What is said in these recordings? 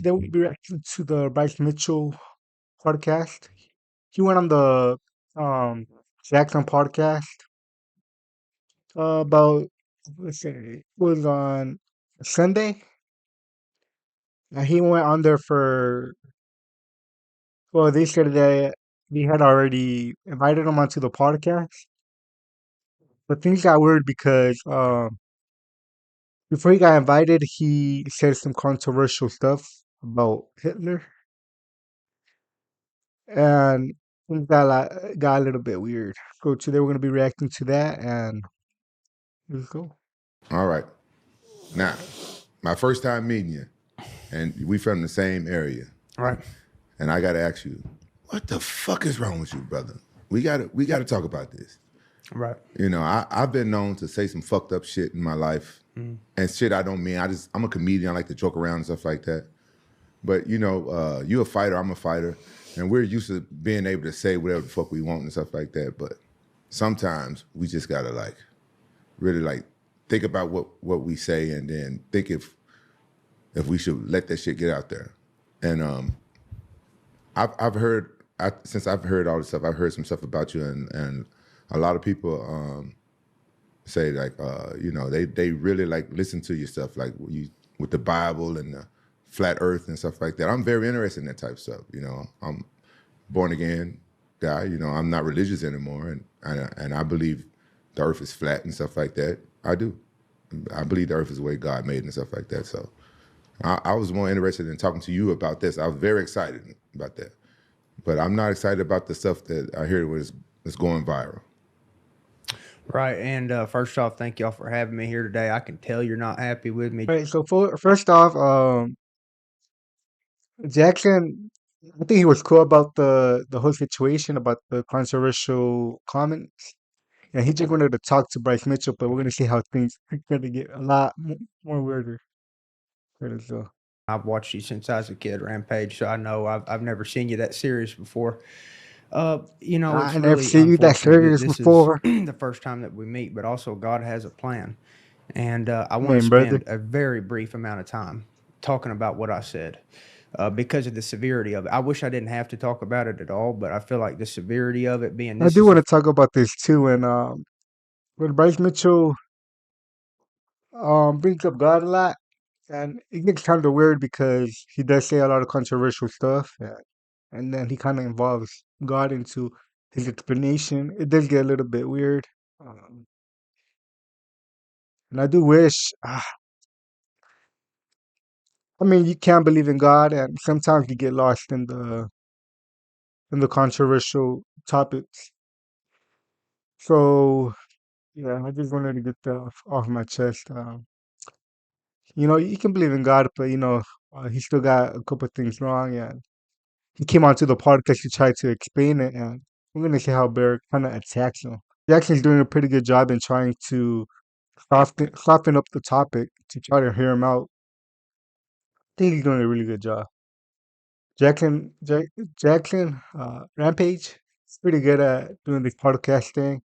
today we'll be reacting to the Bryce Mitchell podcast. He went on the um Jaxxon podcast about let's say it was on Sunday, and he went on there for they said that he had already invited him onto the podcast, but things got weird because before he got invited, he said some controversial stuff about Hitler, and things got a little bit weird. So today we're gonna be reacting to that, and let's go. All right. Now, my first time meeting you, and we from the same area, Right. and I got to ask you, what the fuck is wrong with you, brother? We gotta talk about this. Right. You know, I've been known to say some fucked up shit in my life, and shit I don't mean. I'm a comedian. I like to joke around and stuff like that. But you know, you a fighter. I'm a fighter, and we're used to being able to say whatever the fuck we want and stuff like that. But sometimes we just gotta really think about what we say, and then think if we should let that shit get out there. And I've heard since I've heard all this stuff, I've heard some stuff about you, and a lot of people say you know, they really listen to your stuff, like you with the Bible and the flat Earth and stuff like that. I'm very interested in that type of stuff. You know, I'm born again guy. You know, I'm not religious anymore, and I believe the Earth is flat and stuff like that. I do. I believe the Earth is the way God made it and stuff like that. So I was more interested in talking to you about this. I was very excited about that, but I'm not excited about the stuff that I hear is going viral. Right. And first off, thank y'all for having me here today. I can tell you're not happy with me. Right. So first off, Jackson, I think he was cool about the whole situation about the controversial comments, and he just wanted to talk to Bryce Mitchell, but we're gonna see how things are gonna get a lot more weirder. So. I've watched you since I was a kid, Rampage, so I know I've never seen you that serious before. You know, it's I never really seen you that unfortunate that serious this is before. the first time that we meet, but also God has a plan. And I want to Man, brother. spend a very brief amount of time talking about what I said because of the severity of it. I wish I didn't have to talk about it at all, but I feel like the severity of it being I this do is want to talk about this too, and when Bryce Mitchell brings up God a lot, and it gets kind of weird because he does say a lot of controversial stuff, and then he kind of involves God into his explanation. It does get a little bit weird, um, and I do wish. I mean, you can believe in God, and sometimes you get lost in the controversial topics. So yeah, I just wanted to get that off my chest. You know, you can believe in God, but he still got a couple things wrong, and he came onto the podcast to try to explain it, and we're gonna see how Bear kind of attacks him. Jackson's doing a pretty good job in trying to soften up the topic to try to hear him out. I think he's doing a really good job. Jackson, Rampage, is pretty good at doing this podcast thing.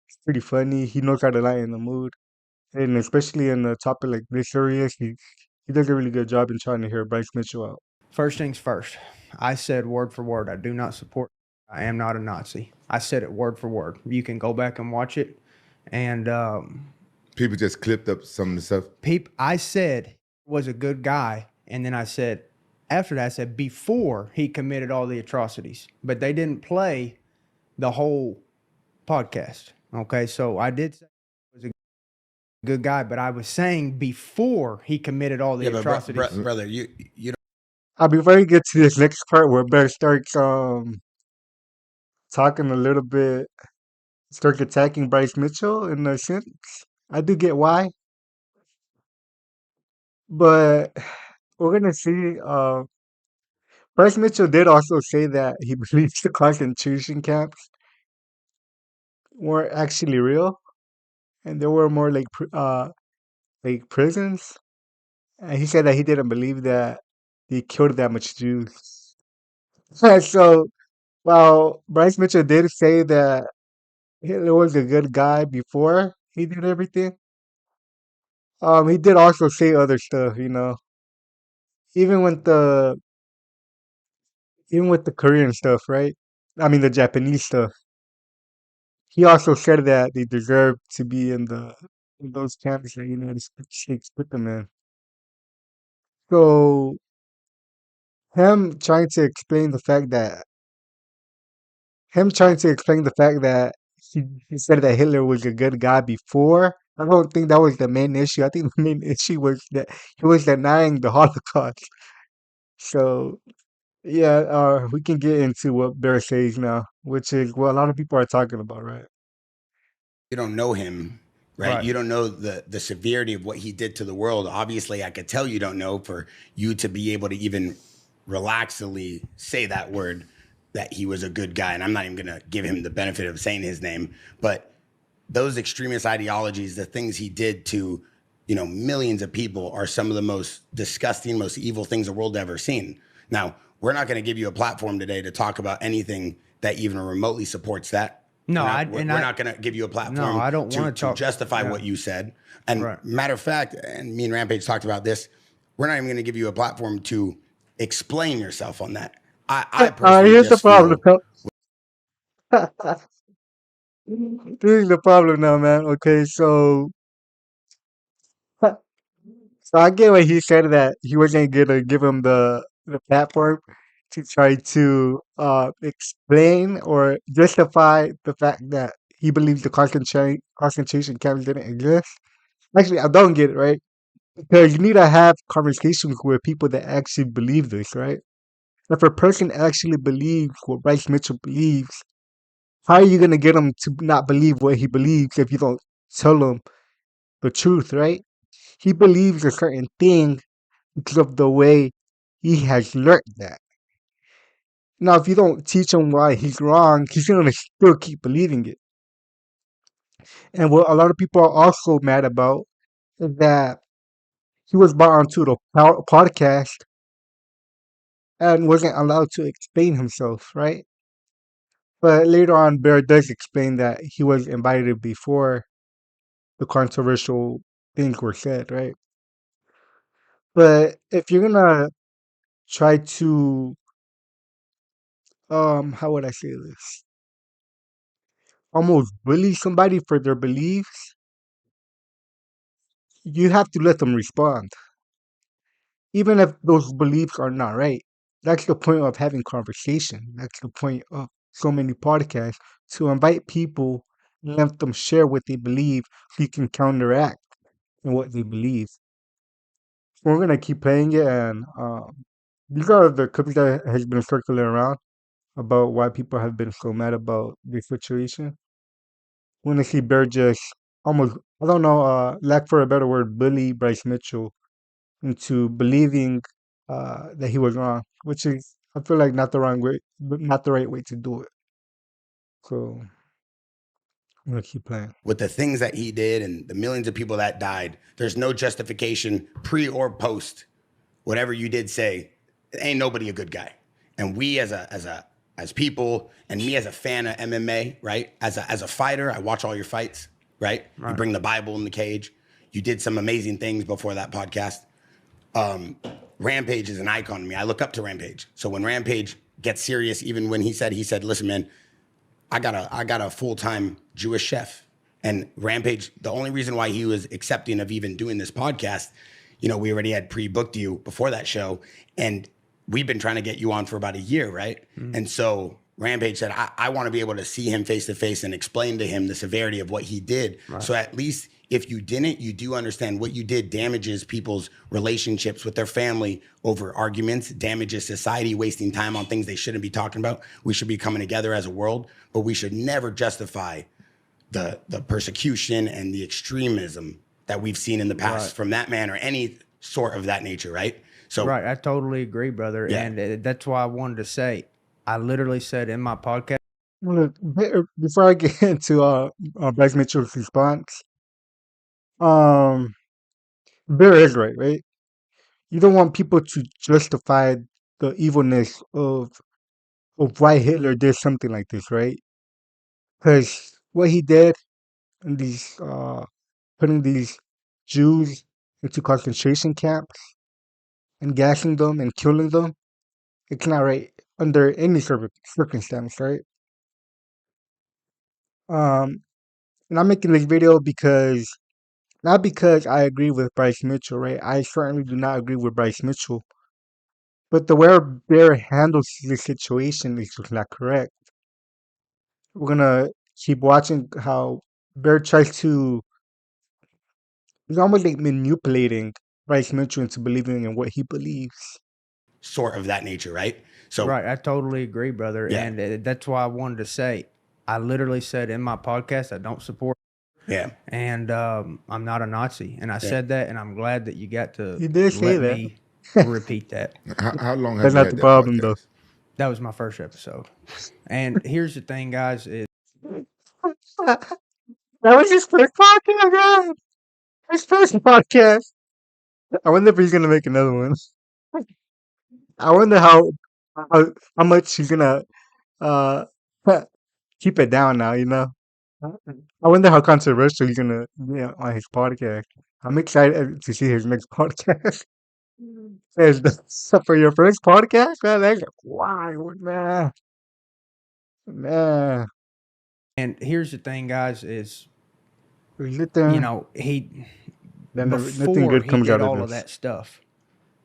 It's pretty funny. He knows how to lighten the mood, and especially in a topic like this serious, he does a really good job in trying to hear Bryce Mitchell out. first things first. I said word for word, I do not support. I am not a Nazi. I said it word for word. You can go back and watch it. And People just clipped up some of the stuff. I said was a good guy, and then I said after that I said before he committed all the atrocities, but they didn't play the whole podcast. Okay, so I did say he was a good guy, but I was saying before he committed all the atrocities. Brother, you Before you get to this next part where Bear starts talking a little bit, starts attacking Bryce Mitchell in a sense, I do get why, but we're gonna see. Bryce Mitchell did also say that he believes the concentration camps weren't actually real, and they were more like prisons. And he said that he didn't believe that they killed that much Jews. So while Bryce Mitchell did say that Hitler was a good guy before he did everything, he did also say other stuff. even with the even with the Korean stuff, right? I mean the Japanese stuff. He also said that they deserve to be in those camps that United States put them in. So him trying to explain the fact that him trying to explain the fact that he said that Hitler was a good guy before. I don't think that was the main issue. I think the main issue was that he was denying the Holocaust. So yeah, we can get into what Bear says now, which is what a lot of people are talking about, right? You don't know him, right? Right. You don't know the severity of what he did to the world. Obviously, I could tell you don't know for you to be able to even relaxedly say that word, that he was a good guy. And I'm not even going to give him the benefit of saying his name, but those extremist ideologies, the things he did to, millions of people, are some of the most disgusting, most evil things the world ever seen. Now, we're not going to give you a platform today to talk about anything that even remotely supports that. No, We're not going to give you a platform I don't want to to talk. justify what you said. And Right. matter of fact, and me and Rampage talked about this, we're not even going to give you a platform to explain yourself on that. I personally Here's the just problem. feel This is the problem now, man. Okay, so so I get what he said that he wasn't gonna give him the platform to try to explain or justify the fact that he believes the concentration camps didn't exist. Actually, I don't get it, right? Because you need to have conversations with people that actually believe this, right? If a person actually believes what Bryce Mitchell believes, how are you gonna get him to not believe what he believes if you don't tell him the truth, right? He believes a certain thing because of the way he has learned that. Now, if you don't teach him why he's wrong, he's gonna still keep believing it. And what a lot of people are also mad about is that he was brought onto the podcast and wasn't allowed to explain himself, right? But later on, Bear does explain that he was invited before the controversial things were said, right? But if you're gonna try to, how would I say this? Almost bully somebody for their beliefs, you have to let them respond, even if those beliefs are not right. That's the point of having conversation. That's the point of so many podcasts, to invite people and let them share what they believe so you can counteract in what they believe. We're gonna keep playing it, and these are the clips that has been circling around about why people have been so mad about this situation. When I see Bear just almost, I don't know, lack for a better word, bully Bryce Mitchell into believing that he was wrong, which is, I feel like, not the wrong way, but not the right way to do it. So I'm gonna keep playing. with the things that he did and the millions of people that died, there's no justification pre or post whatever you did say. Ain't nobody a good guy. And we as people, and me as a fan of MMA, right? As a fighter, I watch all your fights, right? You bring the Bible in the cage. You did some amazing things before that podcast. Rampage is an icon to me. I look up to Rampage. So when Rampage gets serious, even when he said, listen, man, I got a full-time Jewish chef. And Rampage, the only reason why he was accepting of even doing this podcast, we already had pre-booked you before that show, and we've been trying to get you on for about a year, right? Mm-hmm. And so Rampage said, I want to be able to see him face to face and explain to him the severity of what he did. Right. So at least if you didn't, you do understand what you did damages people's relationships with their family over arguments, damages society, wasting time on things they shouldn't be talking about. We should be coming together as a world, but we should never justify the persecution and the extremism that we've seen in the past from that man or any sort of that nature, right? So, right, I totally agree, brother. Yeah. And that's why I wanted to say, I literally said in my podcast. Look, before I get into Bryce Mitchell's response, um, Bear is right, right? You don't want people to justify the evilness of why Hitler did something like this, right? Because what he did in these putting these Jews into concentration camps, and gassing them and killing them. It's not right under any circumstance, right? And I'm making this video because not because I agree with Bryce Mitchell, right? I certainly do not agree with Bryce Mitchell, but the way Bear handles the situation is just not correct. We're gonna keep watching how Bear tries to. He's almost like manipulating Bryce Mitchell into believing in what he believes. Sort of that nature, right? So Right, I totally agree, brother, Yeah. and that's why I wanted to say. I literally said in my podcast I don't support, yeah, and I'm not a Nazi, and I said that, and I'm glad that you got to You did say let that. me repeat that. How long have That's you not had the that problem, though. podcast? That was my first episode, and here's the thing, guys: is That was his first podcast, man. His first podcast. I wonder if he's gonna make another one. I wonder how much he's gonna uh keep it down now. You know. I wonder how controversial he's gonna be on his podcast. I'm excited to see his next podcast. So for your first podcast, man, that's wild, man. Man, and here's the thing, guys: is is it there? he Then nothing before good he comes did out of all of this. that stuff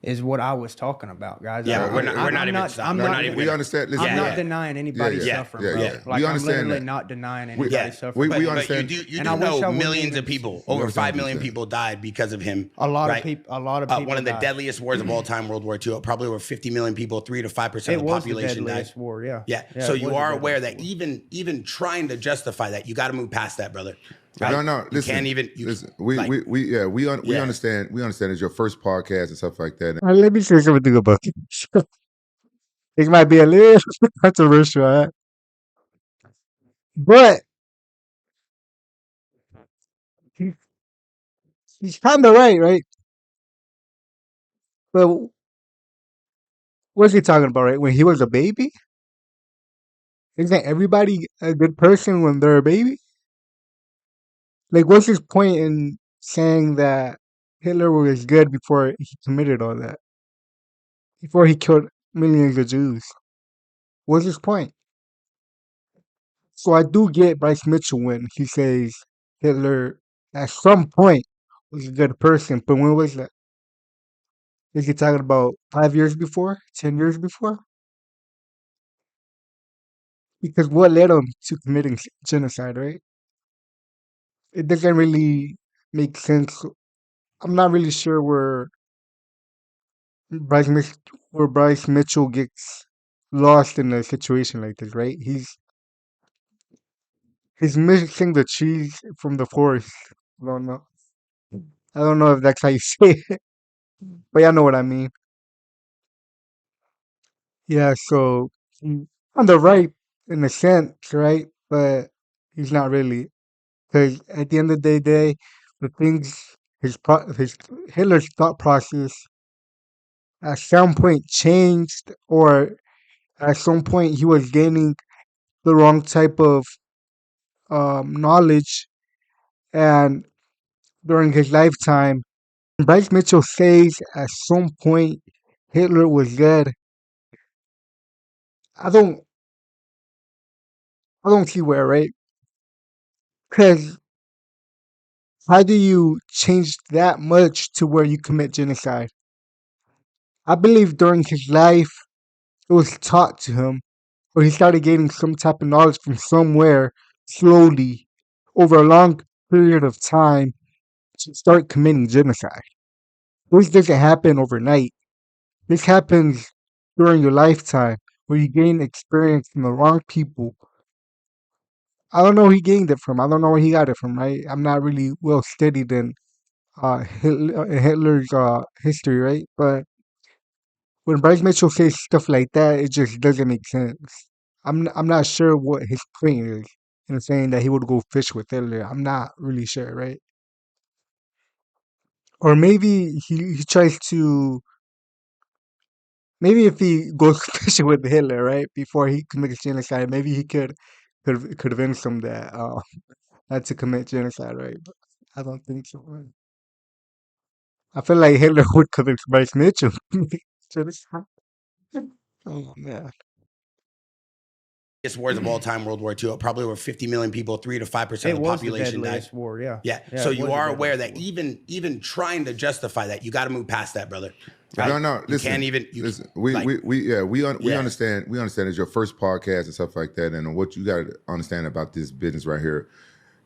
is what I was talking about, guys. Yeah, I- but we're not- I'm- we're not I'm even not- stop- I'm we're not- not even We gonna- understand. Listen, I'm Yeah, not yeah. denying anybody's Yeah, suffering, yeah, bro. yeah. Like We I'm understand literally that. not denying We- anybody's Yeah. suffering. we But understand. you And do I wish I know wouldn't millions even- of people, We over understand 5 what you're million saying. people died because of him. A lot right? of people. A lot of people. One of the died. deadliest wars of all time, World War II. Probably over 50 million people, 3 to 5% It of the was the population died. deadliest war. Yeah. Yeah. So it you was the are aware deadliest that war. even trying to justify that, you got to move past that, brother. Right? No. You Listen, can't even. listen. We like- we understand. We understand it's your first podcast and stuff like that. Let me say something about it. It might be a little controversial, right? But he, he's kind of right, right? But what's he talking about, right? When he was a baby? Isn't everybody a good person when they're a baby? Like, what's his point in saying that Hitler was good before he committed all that? Before he killed millions of Jews? What's his point? So I do get Bryce Mitchell when he says Hitler at some point was a good person, but when was that? Is he talking about 5 years before? 10 years before? Because what led him to committing genocide, right? It doesn't really make sense. I'm not really sure where Bryce Mitchell gets lost in a situation like this, right? He's missing the cheese from the forest. I don't know. I don't know if that's how you say it, but y'all know what I mean. Yeah, so he's on the right in a sense, right? But he's not really, because at the end of the day, the things his Hitler's thought process at some point changed, or at some point he was gaining the wrong type of knowledge, and during his lifetime, Bryce Mitchell says at some point Hitler was dead. I don't, I don't see where, right? Because how do you change that much to where you commit genocide? I believe during his life, it was taught to him, or he started gaining some type of knowledge from somewhere slowly over a long period of time to start committing genocide. This doesn't happen overnight. This happens during your lifetime where you gain experience from the wrong people. I don't know who he gained it from. I don't know where he got it from, right? I'm not really well studied in Hitler's history, right? But when Bryce Mitchell says stuff like that, it just doesn't make sense. I'm not sure what his point is in saying that he would go fish with Hitler. I'm not really sure, right? Or maybe he tries to. Maybe if he goes fishing with Hitler, right, before he commits genocide, maybe he could convince him that not to commit genocide, right? But I don't think so. Right? I feel like Hitler would convince Bryce Mitchell. So this- oh man. Wars of all time, World War II, probably over 50 million people, 3 to 5% of It the was the population died. deadliest war, yeah. Yeah. Yeah, So it you was the are aware deadliest that war. even trying to justify that, you got to move past that, brother. Right? No. You Listen, can't even. You listen. like, We Yeah. understand. We understand it's your first podcast and stuff like that. And what you got to understand about this business right here,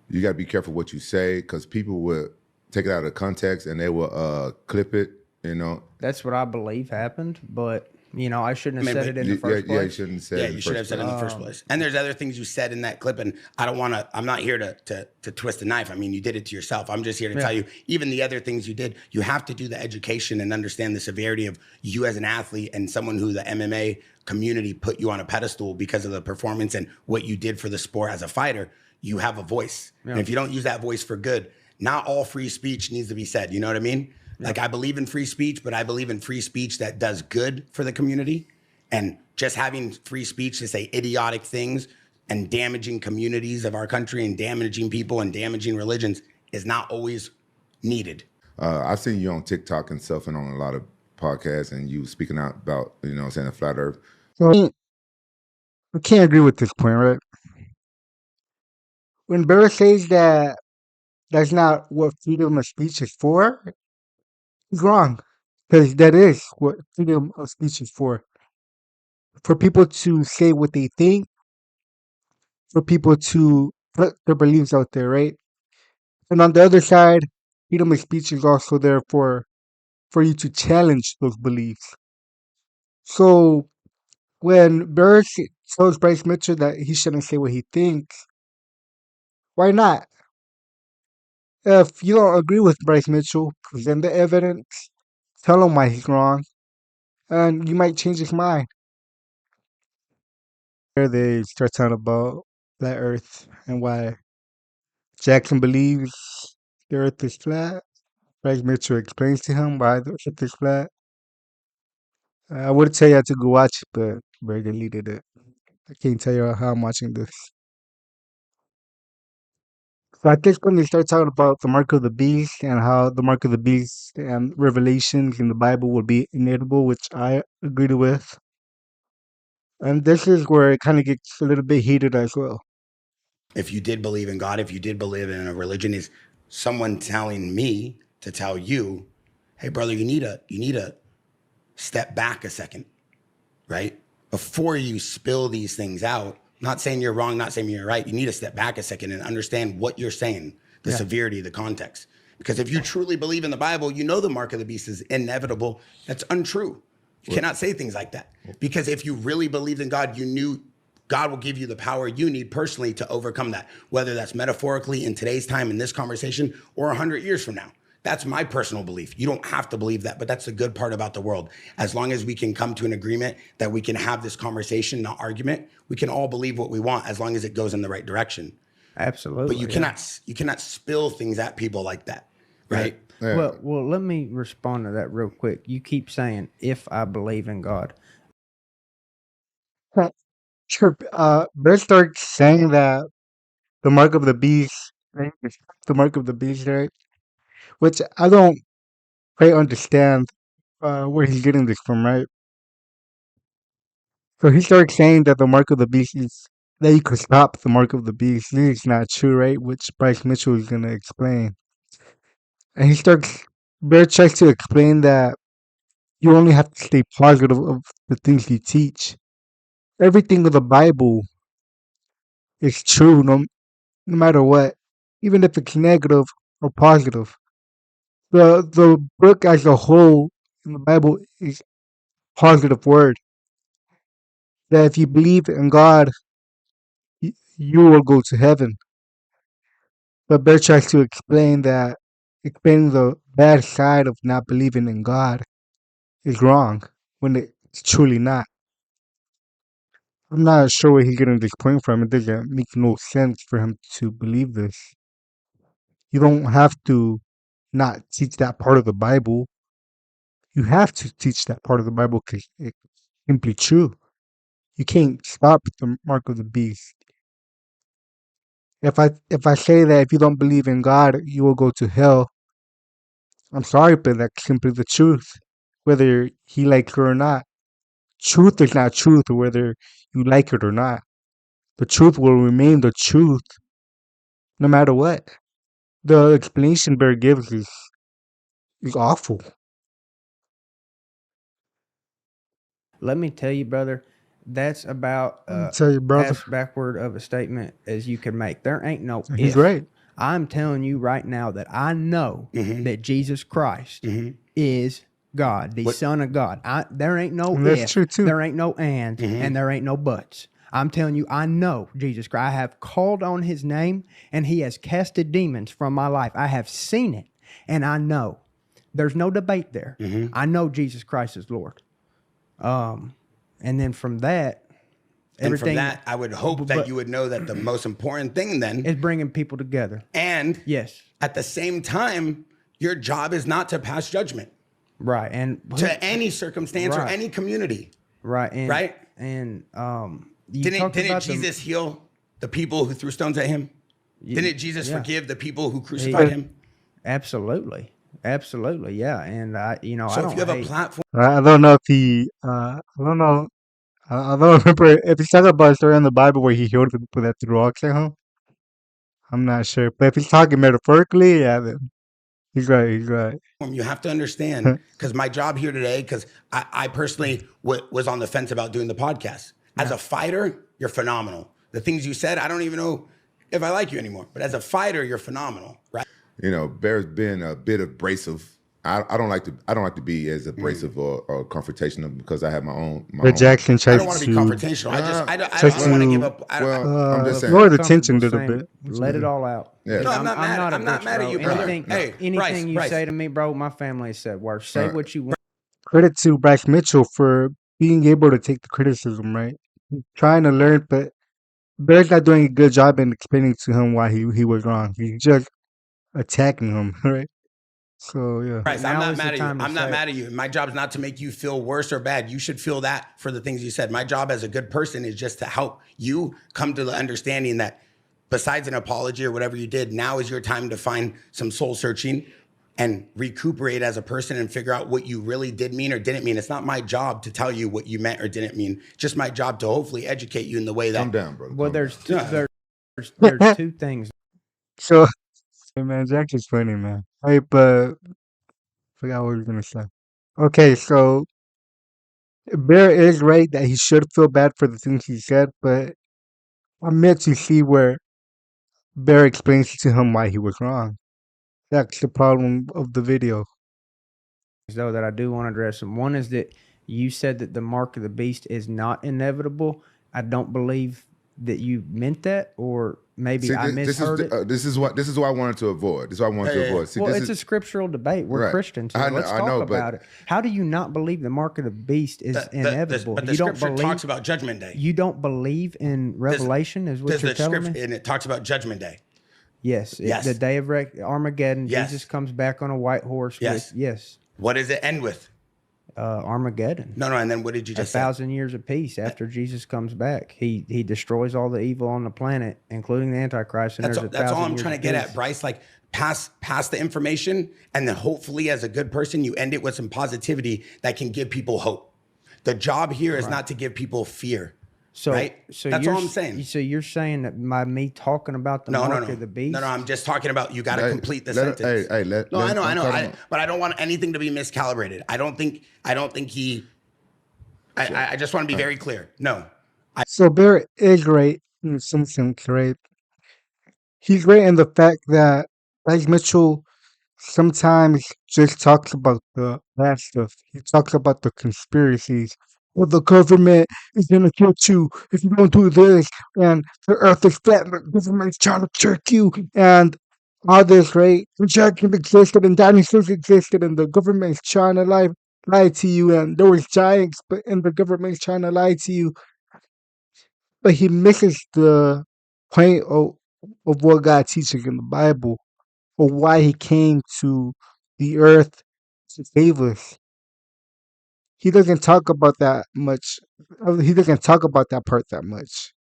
you got to be careful what you say because people will take it out of context and they will clip it. You know. That's what I believe happened, but I shouldn't have I mean, said but it in the first Yeah, you place. shouldn't have said Yeah, it in you the should have first said it in place. the first place. And there's other things you said in that clip, and I don't want to. I'm not here to twist a knife. I mean, you did it to yourself. I'm just here to tell you, even the other things you did, you have to do the education and understand the severity of you as an athlete and someone who the MMA community put you on a pedestal because of the performance and what you did for the sport as a fighter. You have a voice, and if you don't use that voice for good, not all free speech needs to be said. You know what I mean? Like I believe in free speech, but I believe in free speech that does good for the community. And just having free speech to say idiotic things and damaging communities of our country and damaging people and damaging religions is not always needed. I've seen you on TikTok and stuff and on a lot of podcasts, and you speaking out about saying the flat Earth. So we can't agree with this point, right? When Burr says that that's not what freedom of speech is for, he's wrong. Because that is what freedom of speech is for people to say what they think, for people to put their beliefs out there, right? And on the other side, freedom of speech is also there for you to challenge those beliefs. So when Burr tells Bryce Mitchell that he shouldn't say what he thinks, why not? If you don't agree with Bryce Mitchell, present the evidence, tell him why he's wrong, and you might change his mind. There they start talking about flat Earth and why Jaxxon believes the Earth is flat. Bryce Mitchell explains to him why the Earth is flat. I would tell you to go watch it, but Bray deleted it. I can't tell you how I'm watching this. So I think when they start talking about the mark of the beast and how the mark of the beast and revelations in the Bible will be inedible, which I agree with. And this is where it kind of gets a little bit heated as well. If you did believe in God, if you did believe in a religion, is someone telling me to tell you, hey brother, you need to step back a second, right? Before you spill these things out, not saying you're wrong, not saying you're right. You need to step back a second and understand what you're saying, the severity, the context. Because if you truly believe in the Bible, you know the mark of the beast is inevitable. That's untrue. You cannot say things like that. Because if you really believed in God, you knew God will give you the power you need personally to overcome that, whether that's metaphorically in today's time in this conversation or 100 years from now. That's my personal belief. You don't have to believe that, but that's the good part about the world. As long as we can come to an agreement that we can have this conversation, not argument, we can all believe what we want as long as it goes in the right direction. Absolutely. But you cannot spill things at people like that, right? Yeah. Well, let me respond to that real quick. You keep saying, if I believe in God. Sure. Bert starts saying that the mark of the beast, right? The mark of the beast, right? Which I don't quite understand where he's getting this from, right? So he starts saying that the mark of the beast is that you could stop the mark of the beast. This is not true, right? Which Bryce Mitchell is going to explain. And Bert tries to explain that you only have to stay positive of the things you teach. Everything in the Bible is true, no matter what, even if it's negative or positive. The book as a whole in the Bible is positive word. That if you believe in God, you will go to heaven. But Bear tries to explaining the bad side of not believing in God is wrong when it's truly not. I'm not sure where he's getting this point from. It doesn't make no sense for him to believe this. You don't have to not teach that part of the Bible. You have to teach that part of the Bible because it's simply true. You can't stop the mark of the beast. If I say that if you don't believe in God, you will go to hell, I'm sorry, but that's simply the truth, whether he likes it or not. Truth is not truth, whether you like it or not. The truth will remain the truth, no matter what. The explanation Bear gives is awful. Let me tell you, brother, that's about Let me tell you, brother. as backward of a statement as you can make. There ain't no He's if. right. I'm telling you right now that I know Mm-hmm. that Jesus Christ Mm-hmm. is God, the What- Son of God. There ain't no And that's if, true, too. there ain't no and, Mhm. and there ain't no buts. I'm telling you, I know Jesus Christ. I have called on his name, and he has casted demons from my life. I have seen it, and I know. There's no debate there. Mhm. I know Jesus Christ is Lord. And then from that, And from everything that, I would hope that but- you would know that the most important thing then, is bringing people together. and Yes, at the same time, your job is not to pass judgment right. And to any circumstance or Right. any community. right, and Right? and you Didn't talked about Jesus heal the people who threw stones at him? Didn't Jesus yeah. forgive the people who crucified him? Absolutely, yeah. And I So don't if you have a hate- platform, I don't know if he. I don't know. I don't remember if he's talking about a story in the Bible where he healed the people that threw rocks at him. I'm not sure, but if he's talking metaphorically, yeah, then he's right. He's right. you have to understand, because my job here today, because I personally was on the fence about doing the podcast. As a fighter, you're phenomenal. The things you said, I don't even know if I like you anymore. But as a fighter, you're phenomenal, right? You know, Bear's been a bit abrasive. I don't like to be as abrasive or confrontational because I have my own. But Jaxxon I tries don't want to be confrontational. I don't Tries want to to, give up. Well, I'm just saying. lower the tension a comfortable little saying, bit. Let it all out. Yeah. Because No, I'm not mad. a I'm not bitch, mad at bro. you, brother. Anything, Hey, anything Bryce. you say to me, bro, my family said worse. Say what you want. Credit to Bryce Mitchell for being able to take the criticism, right? Trying to learn, but Bear's not doing a good job in explaining to him why he was wrong. He's just attacking him, right? So yeah. Bryce, I'm Now not is the mad at you. time to I'm not say mad at you. My job is not to make you feel worse or bad. You should feel that for the things you said. My job as a good person is just to help you come to the understanding that besides an apology or whatever you did, now is your time to find some soul searching and recuperate as a person and figure out what you really did mean or didn't mean. It's not my job to tell you what you meant or didn't mean. Just my job to hopefully educate you in the way that. Calm down, brother. Well, Calm there's down. there's two things. So, hey man, Jack is funny, man. Hey, but forgot what I was gonna say. Okay, so Bear is right that he should feel bad for the things he said, but I'm meant to see where Bear explains to him why he was wrong. That's the problem of the video. Though that I do want to address them. One is that you said that the mark of the beast is not inevitable. I don't believe that you meant that, or maybe See, I misheard it. this is what I wanted to avoid. This is what I wanted to avoid. See, Well, this it's a is scriptural debate. We're Right. Christians. Here. I know- Let's I talk know, but- about it. How do you not believe the mark of the beast is inevitable? But the You don't scripture believe. talks about Judgment Day. You don't believe in Revelation, is what Does you're the telling scripture, me? and it talks about Judgment Day. Yes. Yes. The day of Armageddon. Yes. Jesus comes back on a white horse. Yes. Yes. What does it end with? Armageddon. No, and then what did you just say? 1,000 years of peace after Jesus comes back. He destroys all the evil on the planet, including the Antichrist. And That's all, there's that's all 1,000 I'm years trying to of get peace. at, Bryce. Like pass the information, and then hopefully, as a good person, you end it with some positivity that can give people hope. The job here is not to give people fear. So, right? So That's you're, all I'm saying. So you're saying that by me talking about the mark of the beast? No, I'm just talking about you got to Hey, complete the let him- sentence. hey, let- no, let I him- know, I'm talking- but I don't want anything to be miscalibrated. I don't think he. I just want to be very clear. No, So Bear is right in some sense, right? He's right in the fact that Bryce Mitchell sometimes just talks about the bad stuff. He talks about the conspiracies. Well, the government is gonna kill you if you don't do this, and the earth is flat, and the government's trying to trick you, and all this, right? Dragons existed, and dinosaurs existed, and the government's trying to lie to you, and there was giants, and the government's trying to lie to you. But he misses the point of what God teaches in the Bible, or why he came to the earth to save us. He doesn't talk about that much. He doesn't talk about that part that much.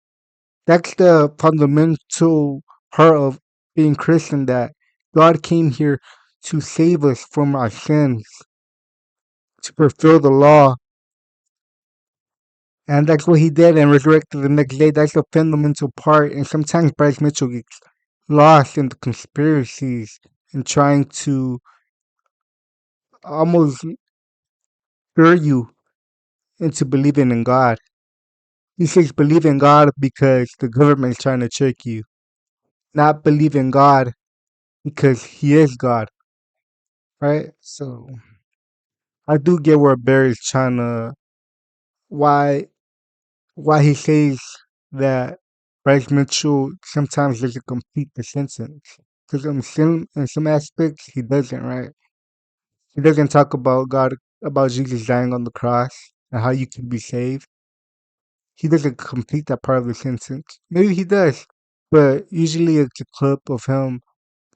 That's the fundamental part of being Christian, that God came here to save us from our sins, to fulfill the law. And that's what he did and resurrected the next day. That's a fundamental part. And sometimes Bryce Mitchell gets lost in the conspiracies and trying to almost lure you into believing in God. He says believe in God because the government's trying to trick you, not believe in God because he is God, right? So I do get where Barry's trying to why he says that Bryce Mitchell sometimes doesn't complete the sentence. Because in some aspects he doesn't, right? He doesn't talk about God, about Jesus dying on the cross and how you can be saved. He doesn't complete that part of the sentence. Maybe he does, but usually it's a clip of him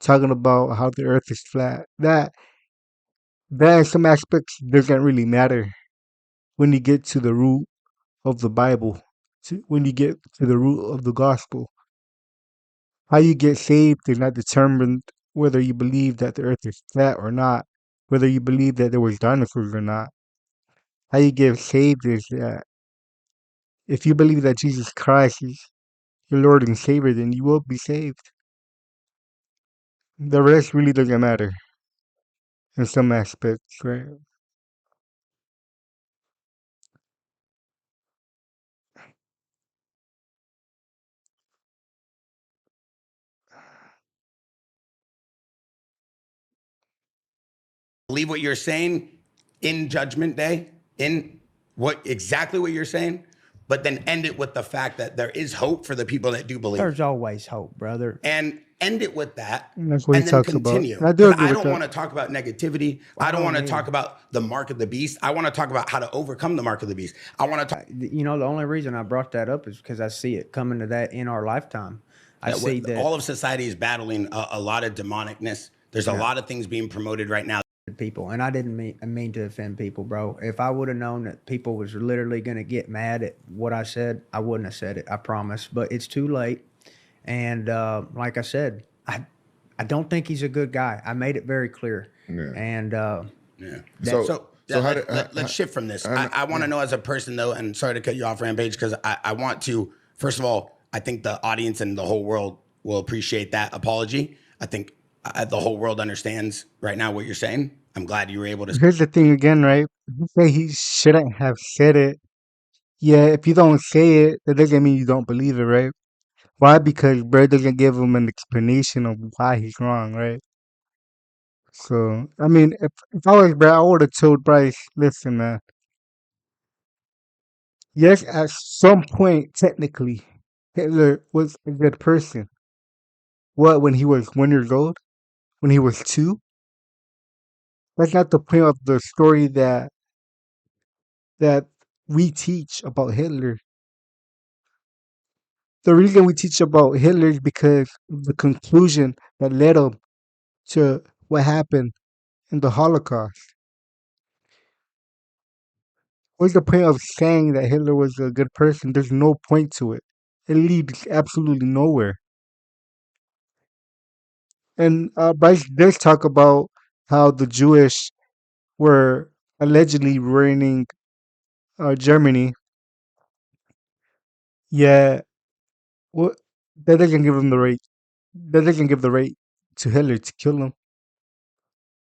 talking about how the earth is flat. That in some aspects doesn't really matter when you get to the root of the Bible, when you get to the root of the gospel. How you get saved is not determined whether you believe that the earth is flat or not, whether you believe that there was dinosaurs or not. How you get saved is that if you believe that Jesus Christ is your Lord and Savior, then you will be saved. The rest really doesn't matter in some aspects, right? Believe what you're saying in Judgment Day, in exactly what you're saying, but then end it with the fact that there is hope for the people that do believe. There's always hope, brother. And end it with that, And that's what he and then talks about. continue. And I do Because agree I with don't that. want to talk about negativity. I don't want to talk about the mark of the beast. I want to talk about how to overcome the mark of the beast. I want to talk. You know, the only reason I brought that up is because I see it coming to that in our lifetime. I see that all of society is battling a lot of demonicness. There's a lot of things being promoted right now. people, and I didn't mean to offend people, bro. If I would have known that people was literally going to get mad at what I said, I wouldn't have said it. I promise. But it's too late, and like I said, I don't think he's a good guy. I made it very clear. Yeah. And Yeah. So Let's shift from this. I want to know as a person though, and sorry to cut you off, Rampage, because I want to, first of all, I think the audience and the whole world will appreciate that apology. I think the whole world understands right now what you're saying. I'm glad you were able to. Here's the thing again, right? You say he shouldn't have said it. Yeah, if you don't say it, that doesn't mean you don't believe it, right? Why? Because Bird doesn't give him an explanation of why he's wrong, right? So, I mean, if I was Brad, I would have told Bryce, listen, man. Yes, at some point, technically, Hitler was a good person. What, when he was 1 year old? When he was 2? That's not the point of the story that we teach about Hitler. The reason we teach about Hitler is because of the conclusion that led him to what happened in the Holocaust. What's the point of saying that Hitler was a good person? There's no point to it. It leads absolutely nowhere. And Bryce does talk about how the Jewish were allegedly ruining Germany. Yeah, what that doesn't give him the right. That doesn't give the right to Hitler to kill him.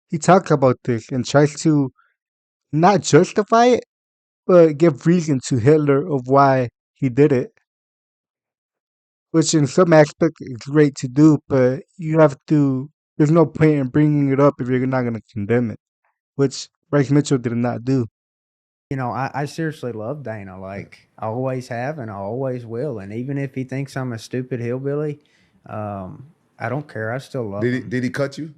He talks about this and tries to not justify it, but give reason to Hitler of why he did it. Which in some aspects is great to do, but you have to. There's no point in bringing it up if you're not going to condemn it, which Bryce Mitchell did not do. you know, I seriously love Dana. Like I always have, and I always will. And even if he thinks I'm a stupid hillbilly, I don't care. I still love him. Did he cut you?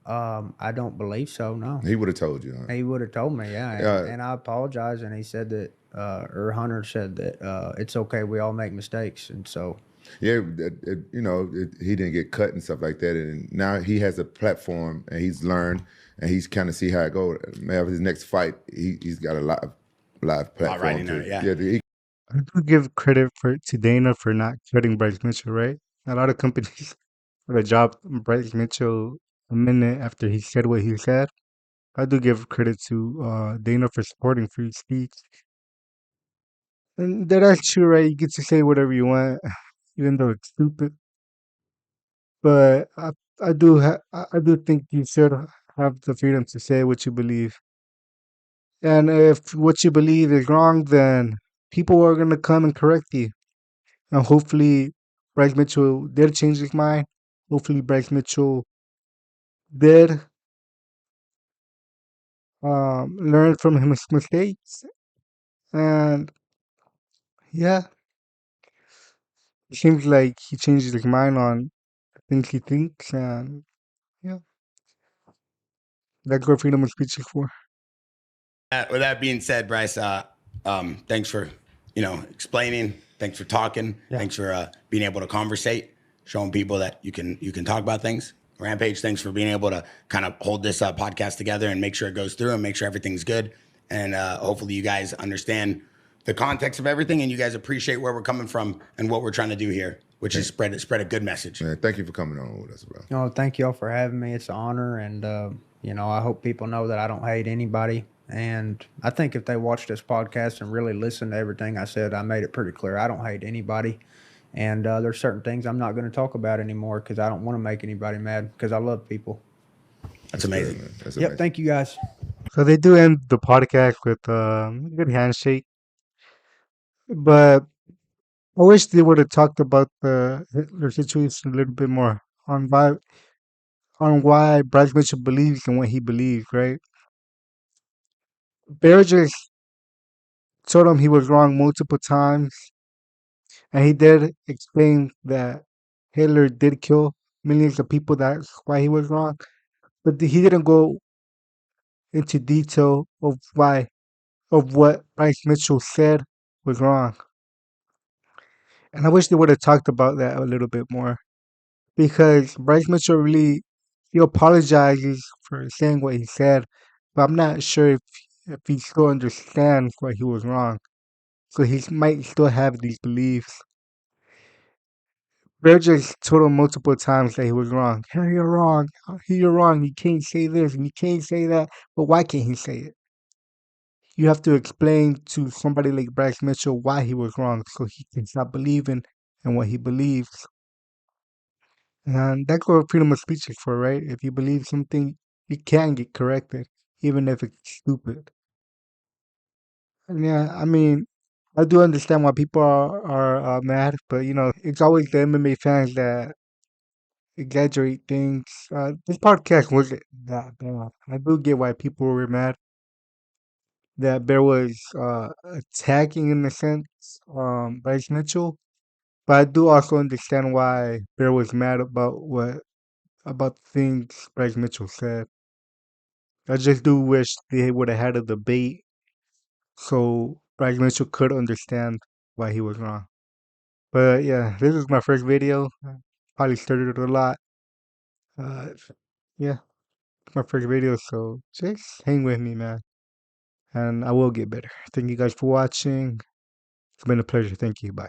I don't believe so. No, He would have told you. Huh? he would have told me. Yeah, and I apologize. And he said that, or Hunter said that it's okay. We all make mistakes, and so. Yeah, he didn't get cut and stuff like that, and now he has a platform and he's learned and he's kind of see how it goes. Maybe his next fight, he's got a live platform. Right in there, yeah. I do give credit to Dana for not cutting Bryce Mitchell, right? A lot of companies would have dropped Bryce Mitchell a minute after he said what he said. I do give credit to Dana for supporting free speech. And that's true, right? You get to say whatever you want, even though it's stupid. But I do think you should have the freedom to say what you believe. And if what you believe is wrong, then people are gonna come and correct you. And hopefully, Bryce Mitchell did change his mind. Hopefully, Bryce Mitchell did learn from his mistakes. And yeah, it seems like he changed his mind on things he thinks. And yeah, that's what freedom of speech is for. With that being said, Bryce, thanks for explaining. Thanks for talking. Yeah. Thanks for being able to conversate, showing people that you can talk about things. Rampage, thanks for being able to kind of hold this podcast together and make sure it goes through and make sure everything's good. And hopefully you guys understand the context of everything and you guys appreciate where we're coming from and what we're trying to do here, which is spread a good message. Man, thank you for coming on with us, bro. No, thank y'all for having me. It's an honor, and I hope people know that I don't hate anybody. And I think if they watch this podcast and really listen to everything I said, I made it pretty clear. I don't hate anybody, and there's certain things I'm not going to talk about anymore because I don't want to make anybody mad because I love people. That's amazing. Good, that's Yep, amazing. thank you guys. So they do end the podcast with a good handshake. But I wish they would have talked about the Hitler situation a little bit more on why Bryce Mitchell believes in what he believes, right? Bear just told him he was wrong multiple times, and he did explain that Hitler did kill millions of people. That's why he was wrong, but he didn't go into detail of what Bryce Mitchell said was wrong. And I wish they would have talked about that a little bit more because Bryce Mitchell really he apologizes for saying what he said, but I'm not sure if he still understands why he was wrong. So he might still have these beliefs. Bear just told him multiple times that he was wrong. Here you're wrong. Here you're wrong. You can't say this and you can't say that. But why can't he say it? You have to explain to somebody like Bryce Mitchell why he was wrong so he can stop believing in what he believes. And that's what freedom of speech is for, right? If you believe something, you can get corrected, even if it's stupid. And yeah, I mean, I do understand why people are mad, but it's always the MMA fans that exaggerate things. This podcast wasn't that bad. I do get why people were mad that Bear was attacking in a sense Bryce Mitchell, but I do also understand why Bear was mad about things Bryce Mitchell said. I just do wish they would have had a debate so Bryce Mitchell could understand why he was wrong. But yeah, this is my first video. Probably started a lot. Uh, yeah, it's my first video, so just hang with me, man. And I will get better. Thank you guys for watching. It's been a pleasure. Thank you. Bye.